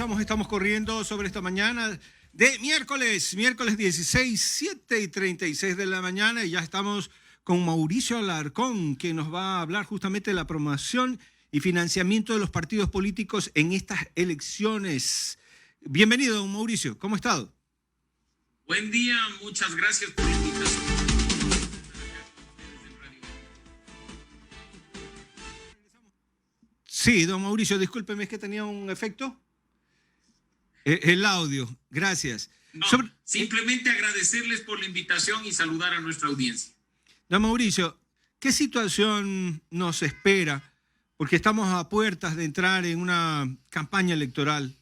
Estamos corriendo sobre esta mañana de miércoles 16, 7:36 de la mañana, y ya estamos con Mauricio Alarcón, que nos va a hablar justamente de la promoción y financiamiento de los partidos políticos en estas elecciones. Bienvenido, don Mauricio, ¿cómo ha estado? Buen día, muchas gracias por la invitación. Sí, don Mauricio, discúlpeme, es que tenía un efecto. El audio, gracias. No, simplemente agradecerles por la invitación y saludar a nuestra audiencia. Don Mauricio, ¿qué situación nos espera? Porque estamos a puertas de entrar en una campaña electoral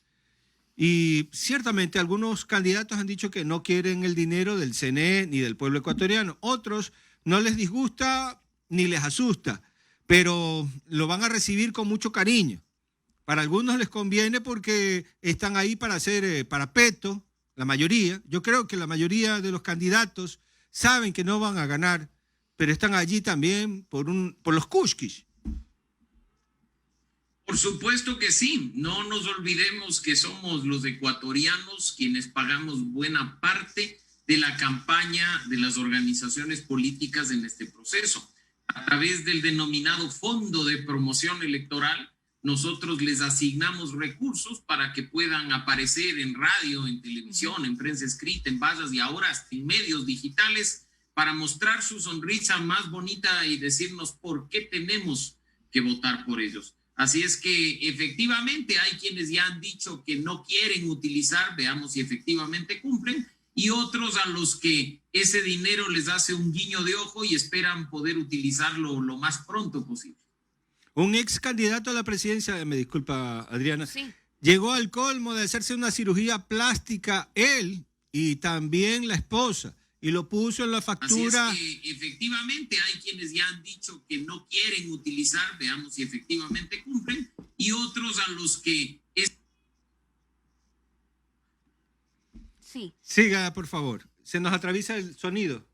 y ciertamente algunos candidatos han dicho que no quieren el dinero del CNE ni del pueblo ecuatoriano. Otros no les disgusta ni les asusta, pero lo van a recibir con mucho cariño. Para algunos les conviene porque están ahí para hacer parapeto, la mayoría. Yo creo que la mayoría de los candidatos saben que no van a ganar, pero están allí también por los kushkis. Por supuesto que sí. No nos olvidemos que somos los ecuatorianos quienes pagamos buena parte de la campaña de las organizaciones políticas en este proceso. A través del denominado Fondo de Promoción Electoral, nosotros les asignamos recursos para que puedan aparecer en radio, en televisión, en prensa escrita, en vallas y ahora hasta en medios digitales para mostrar su sonrisa más bonita y decirnos por qué tenemos que votar por ellos. Así es que efectivamente hay quienes ya han dicho que no quieren utilizar, veamos si efectivamente cumplen, y otros a los que ese dinero les hace un guiño de ojo y esperan poder utilizarlo lo más pronto posible. Un ex candidato a la presidencia, me disculpa Adriana, sí, llegó al colmo de hacerse una cirugía plástica él y también la esposa, y lo puso en la factura. Así es que efectivamente hay quienes ya han dicho que no quieren utilizar, veamos si efectivamente cumplen, y otros a los que sí. Siga, por favor. Se nos atraviesa el sonido.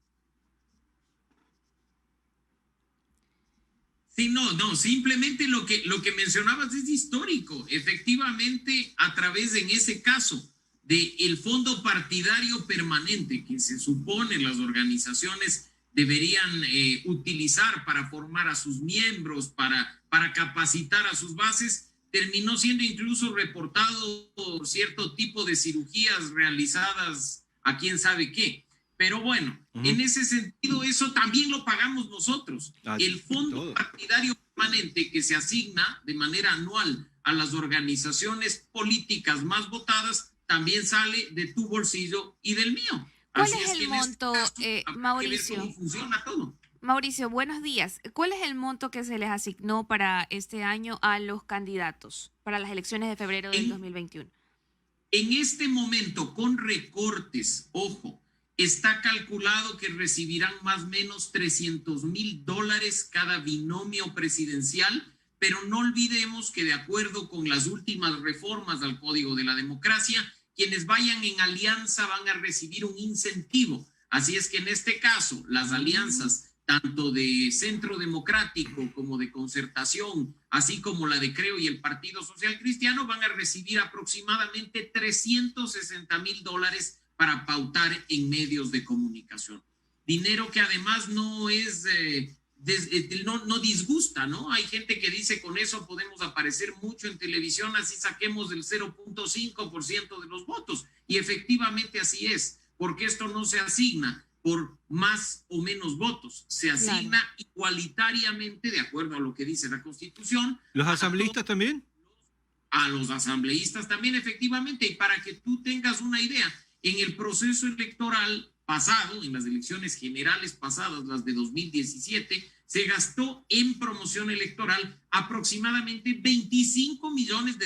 Sí, no, simplemente lo que mencionabas es histórico. Efectivamente, a través, en ese caso, del fondo partidario permanente que se supone las organizaciones deberían utilizar para formar a sus miembros, para capacitar a sus bases, terminó siendo incluso reportado por cierto tipo de cirugías realizadas a quién sabe qué. Pero bueno, en ese sentido, eso también lo pagamos nosotros. El fondo partidario permanente que se asigna de manera anual a las organizaciones políticas más votadas también sale de tu bolsillo y del mío. ¿Cuál es el monto, Mauricio? ¿Cómo funciona todo? Mauricio, buenos días. ¿Cuál es el monto que se les asignó para este año a los candidatos para las elecciones de febrero del 2021? En este momento, con recortes, ojo, está calculado que recibirán más o menos $300,000 cada binomio presidencial, pero no olvidemos que de acuerdo con las últimas reformas al Código de la Democracia, quienes vayan en alianza van a recibir un incentivo. Así es que en este caso, las alianzas tanto de Centro Democrático como de Concertación, así como la de Creo y el Partido Social Cristiano, van a recibir aproximadamente $360,000 para pautar en medios de comunicación. Dinero que además no es, no disgusta, ¿no? Hay gente que dice con eso podemos aparecer mucho en televisión, así saquemos el 0.5% de los votos. Y efectivamente así es, porque esto no se asigna por más o menos votos, se asigna igualitariamente de acuerdo a lo que dice la Constitución. ¿Los asambleístas también? A los asambleístas también, efectivamente. Y para que tú tengas una idea, en el proceso electoral pasado, en las elecciones generales pasadas, las de 2017, se gastó en promoción electoral aproximadamente $25 millones.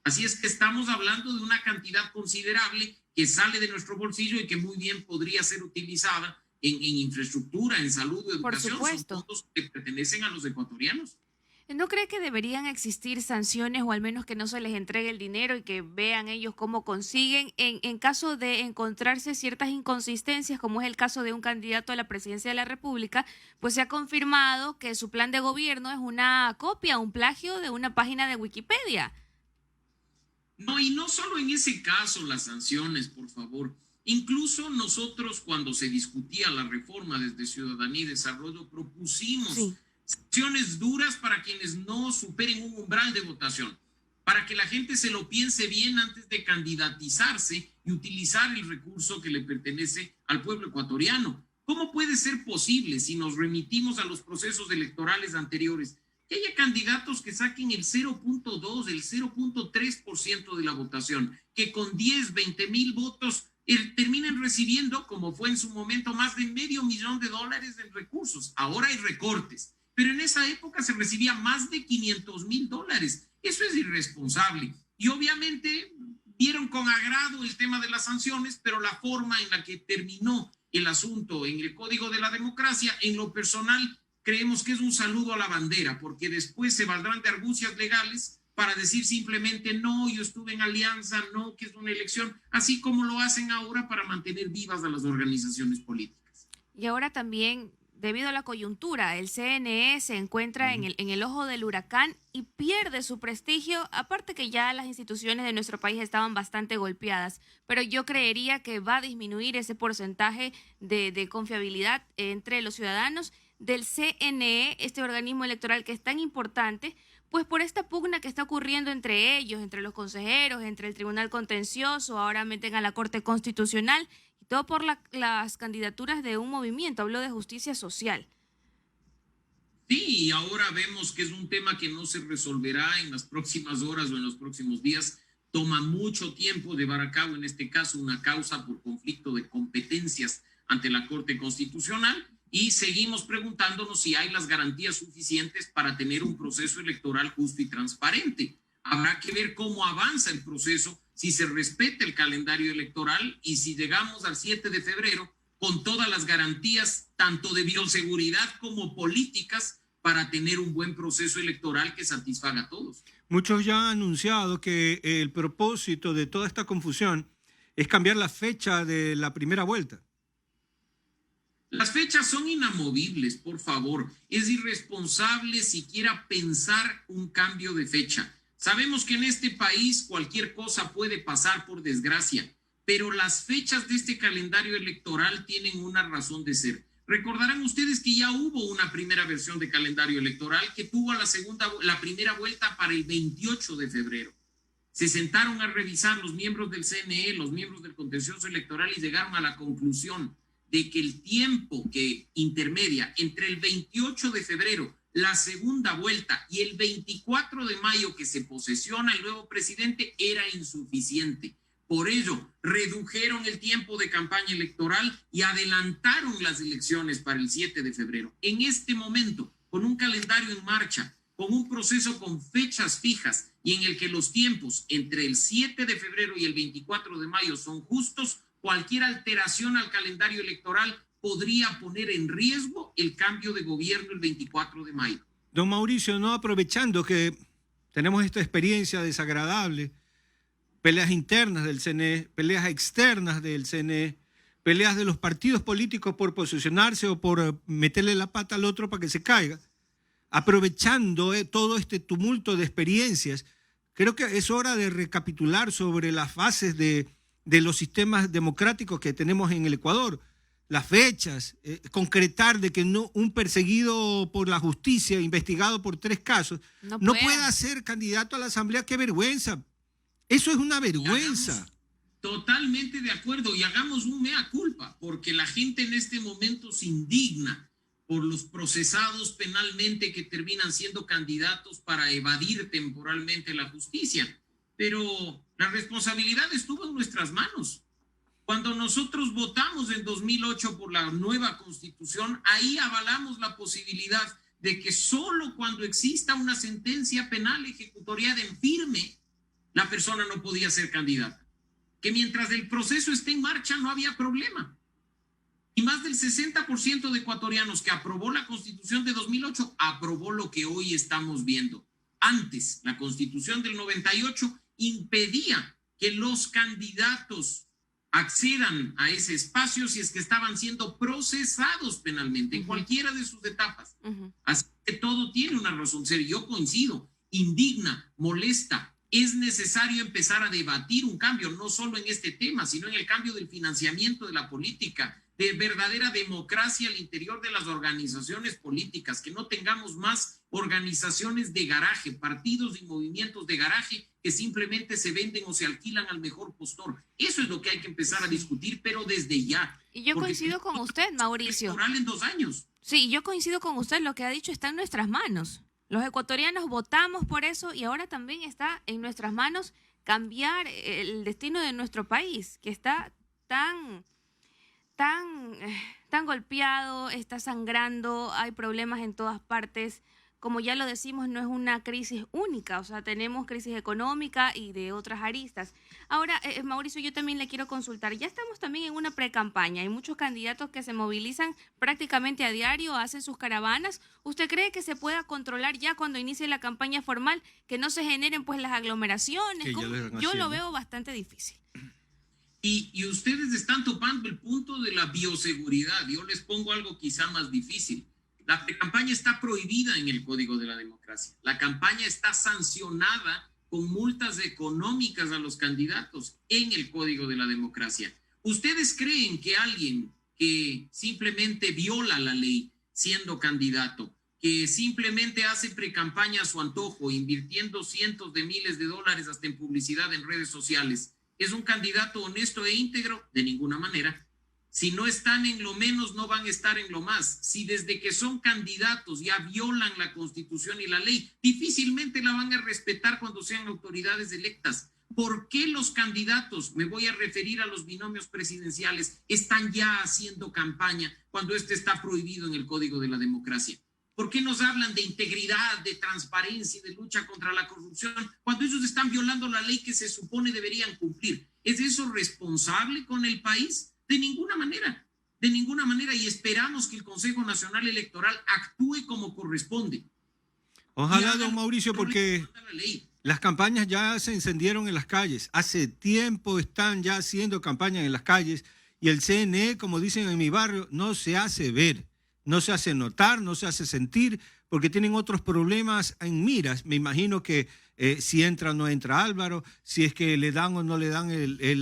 Así es que estamos hablando de una cantidad considerable que sale de nuestro bolsillo y que muy bien podría ser utilizada en infraestructura, en salud o educación. Por supuesto. Son fondos que pertenecen a los ecuatorianos. ¿No cree que deberían existir sanciones o al menos que no se les entregue el dinero y que vean ellos cómo consiguen en caso de encontrarse ciertas inconsistencias, como es el caso de un candidato a la presidencia de la República? Pues se ha confirmado que su plan de gobierno es una copia, un plagio de una página de Wikipedia. No, y no solo en ese caso las sanciones, por favor. Incluso nosotros, cuando se discutía la reforma desde Ciudadanía y Desarrollo, propusimos sanciones duras para quienes no superen un umbral de votación, para que la gente se lo piense bien antes de candidatizarse y utilizar el recurso que le pertenece al pueblo ecuatoriano. ¿Cómo puede ser posible, si nos remitimos a los procesos electorales anteriores, que haya candidatos que saquen el 0.2, el 0.3% de la votación, que con 10, 20 mil votos terminen recibiendo, como fue en su momento, más de $500,000 en recursos? Ahora hay recortes, pero en esa época se recibía más de $500,000. Eso es irresponsable. Y obviamente vieron con agrado el tema de las sanciones, pero la forma en la que terminó el asunto en el Código de la Democracia, en lo personal, creemos que es un saludo a la bandera, porque después se valdrán de argucias legales para decir simplemente no, yo estuve en alianza, no, que es una elección, así como lo hacen ahora para mantener vivas a las organizaciones políticas. Y ahora también, debido a la coyuntura, el CNE se encuentra en el ojo del huracán y pierde su prestigio, aparte que ya las instituciones de nuestro país estaban bastante golpeadas, pero yo creería que va a disminuir ese porcentaje de confiabilidad entre los ciudadanos del CNE, este organismo electoral que es tan importante, pues por esta pugna que está ocurriendo entre ellos, entre los consejeros, entre el Tribunal Contencioso, ahora meten a la Corte Constitucional, y todo por las candidaturas de un movimiento, hablo de justicia social. Sí, y ahora vemos que es un tema que no se resolverá en las próximas horas o en los próximos días. Toma mucho tiempo llevar a cabo, en este caso, una causa por conflicto de competencias ante la Corte Constitucional. Y seguimos preguntándonos si hay las garantías suficientes para tener un proceso electoral justo y transparente. Habrá que ver cómo avanza el proceso, si se respeta el calendario electoral y si llegamos al 7 de febrero con todas las garantías, tanto de bioseguridad como políticas, para tener un buen proceso electoral que satisfaga a todos. Muchos ya han anunciado que el propósito de toda esta confusión es cambiar la fecha de la primera vuelta. Las fechas son inamovibles, por favor. Es irresponsable siquiera pensar un cambio de fecha. Sabemos que en este país cualquier cosa puede pasar, por desgracia, pero las fechas de este calendario electoral tienen una razón de ser. Recordarán ustedes que ya hubo una primera versión de calendario electoral que tuvo la primera vuelta para el 28 de febrero. Se sentaron a revisar los miembros del CNE, los miembros del Contencioso Electoral, y llegaron a la conclusión de que el tiempo que intermedia entre el 28 de febrero, la segunda vuelta, y el 24 de mayo que se posesiona el nuevo presidente era insuficiente. Por ello, redujeron el tiempo de campaña electoral y adelantaron las elecciones para el 7 de febrero. En este momento, con un calendario en marcha, con un proceso con fechas fijas y en el que los tiempos entre el 7 de febrero y el 24 de mayo son justos, cualquier alteración al calendario electoral podría poner en riesgo el cambio de gobierno el 24 de mayo. Don Mauricio, no aprovechando que tenemos esta experiencia desagradable, peleas internas del CNE, peleas externas del CNE, peleas de los partidos políticos por posicionarse o por meterle la pata al otro para que se caiga, aprovechando todo este tumulto de experiencias, creo que es hora de recapitular sobre las fases de los sistemas democráticos que tenemos en el Ecuador, las fechas, concretar de que un perseguido por la justicia, investigado por 3 casos, no pueda ser candidato a la Asamblea. ¡Qué vergüenza! Eso es una vergüenza. Totalmente de acuerdo, y hagamos un mea culpa, porque la gente en este momento se indigna por los procesados penalmente que terminan siendo candidatos para evadir temporalmente la justicia. Pero la responsabilidad estuvo en nuestras manos. Cuando nosotros votamos en 2008 por la nueva Constitución, ahí avalamos la posibilidad de que solo cuando exista una sentencia penal ejecutoriada en firme, la persona no podía ser candidata. Que mientras el proceso esté en marcha no había problema. Y más del 60% de ecuatorianos que aprobó la Constitución de 2008 aprobó lo que hoy estamos viendo. Antes, la Constitución del 98 impedía que los candidatos accedan a ese espacio si es que estaban siendo procesados penalmente en cualquiera de sus etapas. Así que todo tiene una razón de ser. Yo coincido, indigna, molesta, es necesario empezar a debatir un cambio, no solo en este tema, sino en el cambio del financiamiento de la política, de verdadera democracia al interior de las organizaciones políticas, que no tengamos más organizaciones de garaje, partidos y movimientos de garaje que simplemente se venden o se alquilan al mejor postor. Eso es lo que hay que empezar a discutir, pero desde ya. Y yo coincido con usted, Mauricio. Electoral en 2 años. Sí, yo coincido con usted, lo que ha dicho está en nuestras manos. Los ecuatorianos votamos por eso y ahora también está en nuestras manos cambiar el destino de nuestro país, que está tan golpeado, está sangrando, hay problemas en todas partes. Como ya lo decimos, no es una crisis única, o sea, tenemos crisis económica y de otras aristas. Ahora, Mauricio, yo también le quiero consultar. Ya estamos también en una precampaña. Hay muchos candidatos que se movilizan prácticamente a diario, hacen sus caravanas. ¿Usted cree que se pueda controlar ya cuando inicie la campaña formal, que no se generen pues las aglomeraciones? Yo lo veo bastante difícil. Y ustedes están topando el punto de la bioseguridad. Yo les pongo algo quizá más difícil. La campaña está prohibida en el Código de la Democracia. La campaña está sancionada con multas económicas a los candidatos en el Código de la Democracia. ¿Ustedes creen que alguien que simplemente viola la ley siendo candidato, que simplemente hace precampaña a su antojo, invirtiendo cientos de miles de dólares hasta en publicidad en redes sociales, es un candidato honesto e íntegro? De ninguna manera. Si no están en lo menos, no van a estar en lo más. Si desde que son candidatos ya violan la Constitución y la ley, difícilmente la van a respetar cuando sean autoridades electas. ¿Por qué los candidatos, me voy a referir a los binomios presidenciales, están ya haciendo campaña cuando este está prohibido en el Código de la Democracia? ¿Por qué nos hablan de integridad, de transparencia y de lucha contra la corrupción cuando ellos están violando la ley que se supone deberían cumplir? ¿Es eso responsable con el país? De ninguna manera, y esperamos que el Consejo Nacional Electoral actúe como corresponde. Ojalá, don Mauricio, porque las campañas ya se encendieron en las calles. Hace tiempo están ya haciendo campañas en las calles y el CNE, como dicen en mi barrio, no se hace ver, no se hace notar, no se hace sentir, porque tienen otros problemas en miras. Me imagino que si entra o no entra Álvaro, si es que le dan o no le dan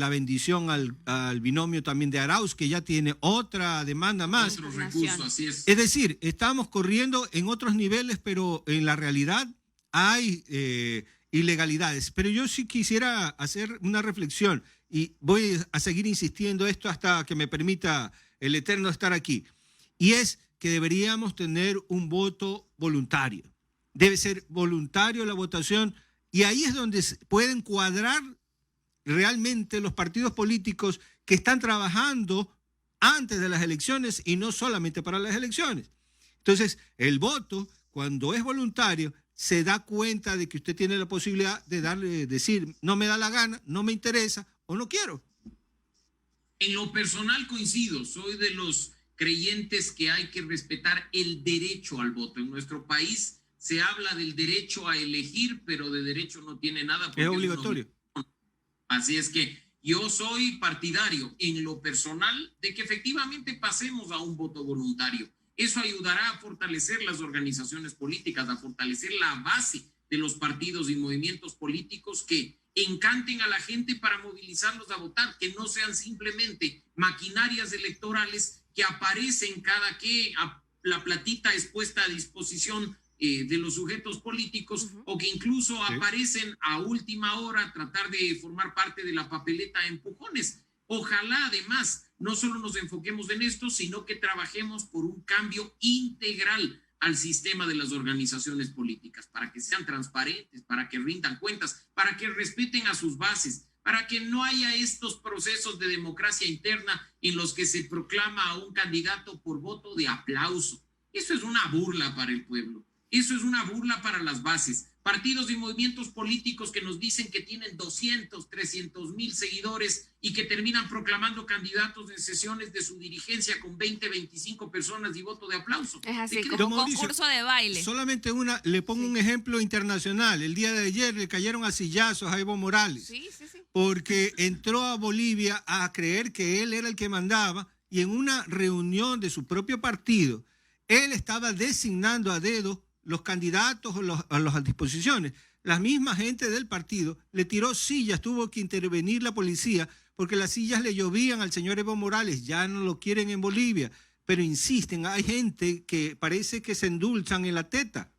la bendición al binomio también de Arauz, que ya tiene otra demanda más. Otro recurso, así es. Es decir, estamos corriendo en otros niveles, pero en la realidad hay ilegalidades. Pero yo sí quisiera hacer una reflexión y voy a seguir insistiendo esto hasta que me permita el Eterno estar aquí. Y es que deberíamos tener un voto voluntario. Debe ser voluntario la votación y ahí es donde pueden cuadrar realmente los partidos políticos que están trabajando antes de las elecciones y no solamente para las elecciones. Entonces, el voto, cuando es voluntario, se da cuenta de que usted tiene la posibilidad de decir, no me da la gana, no me interesa o no quiero. En lo personal coincido, soy de los creyentes que hay que respetar el derecho al voto. En nuestro país se habla del derecho a elegir, pero de derecho no tiene nada. Es obligatorio. Así es que yo soy partidario en lo personal de que efectivamente pasemos a un voto voluntario. Eso ayudará a fortalecer las organizaciones políticas, a fortalecer la base de los partidos y movimientos políticos que encanten a la gente para movilizarlos a votar, que no sean simplemente maquinarias electorales que aparecen cada que la platita es puesta a disposición de los sujetos políticos, o que incluso aparecen a última hora a tratar de formar parte de la papeleta a empujones. Ojalá además no solo nos enfoquemos en esto, sino que trabajemos por un cambio integral al sistema de las organizaciones políticas, para que sean transparentes, para que rindan cuentas, para que respeten a sus bases, para que no haya estos procesos de democracia interna en los que se proclama a un candidato por voto de aplauso. Eso es una burla para el pueblo. Eso es una burla para las bases. Partidos y movimientos políticos que nos dicen que tienen 200, 300 mil seguidores y que terminan proclamando candidatos en sesiones de su dirigencia con 20, 25 personas y voto de aplauso. Es así, como un concurso de baile. Solamente le pongo un ejemplo internacional. El día de ayer le cayeron a sillazos a Evo Morales. Sí. Porque entró a Bolivia a creer que él era el que mandaba y en una reunión de su propio partido, él estaba designando a dedo los candidatos o las disposiciones. la misma gente del partido le tiró sillas, tuvo que intervenir la policía porque las sillas le llovían al señor Evo Morales, ya no lo quieren en Bolivia, pero insisten, hay gente que parece que se endulzan en la teta.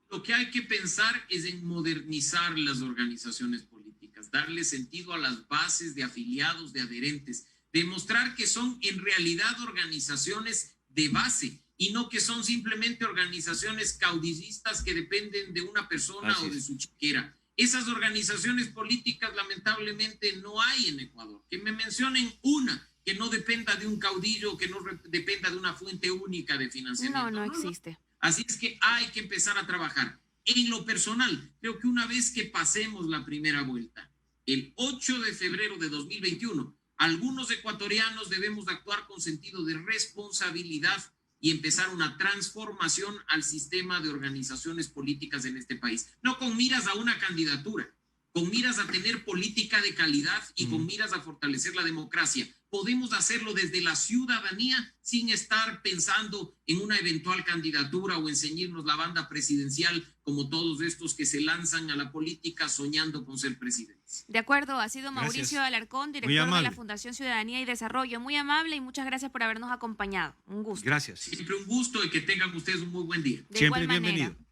Lo que hay que pensar es en modernizar las organizaciones políticas, darle sentido a las bases de afiliados, de adherentes, demostrar que son en realidad organizaciones de base y no que son simplemente organizaciones caudillistas que dependen de una persona o de su chiquera. Esas organizaciones políticas lamentablemente no hay en Ecuador. Que me mencionen una que no dependa de un caudillo, que no dependa de una fuente única de financiamiento. No existe. Así es que hay que empezar a trabajar. En lo personal, creo que una vez que pasemos la primera vuelta, el 8 de febrero de 2021, algunos ecuatorianos debemos de actuar con sentido de responsabilidad y empezar una transformación al sistema de organizaciones políticas en este país. No con miras a una candidatura, con miras a tener política de calidad y con miras a fortalecer la democracia. Podemos hacerlo desde la ciudadanía sin estar pensando en una eventual candidatura o en ceñirnos la banda presidencial como todos estos que se lanzan a la política soñando con ser presidentes. De acuerdo, ha sido Gracias. Mauricio Alarcón, director de la Fundación Ciudadanía y Desarrollo. Muy amable y muchas gracias por habernos acompañado. Un gusto. Gracias. Siempre un gusto y que tengan ustedes un muy buen día. De Siempre igual manera. bienvenido.